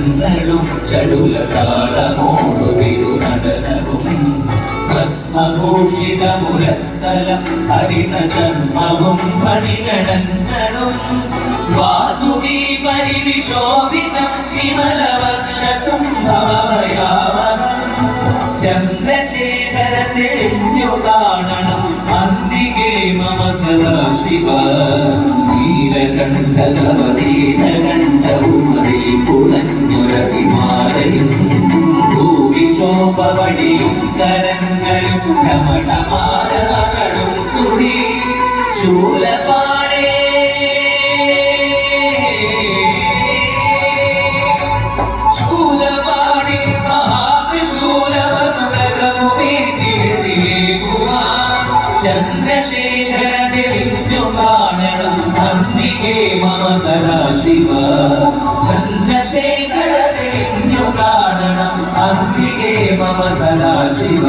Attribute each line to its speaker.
Speaker 1: ചന്തങ്ങളും ചടുല താളമോടു തിരുനടനവും ഭസ്മഭൂഷിതമുരസ്ഥലം ഹരിണ ചർമ്മവും മണികടങ്ങളും വാസുകി പരിവിശോഭിതം വിമലവക്ഷസുംഭവയാവനം ചന്ദ്രശേഖര തെളിഞ്ഞു കാണണം അന്തികേ മമ സദാശിവ നീലകണ്ഠതവതീനകണ്ഠവുമതേ പുളഞ്ഞുരവിമാലയും ഭൂവിശോപവടിയും കരങ്ങളും കമടമാലകളും തുടി ശൂലപാടേ ശൂലപാടി ചന്ദ്രശേഖര തെളിഞ്ഞു കാണണം അന്തികേ മമ സദാശിവ ചന്ദ്രശേഖര തെളിഞ്ഞു കാണണം അന്തികേ മമ സദാശിവ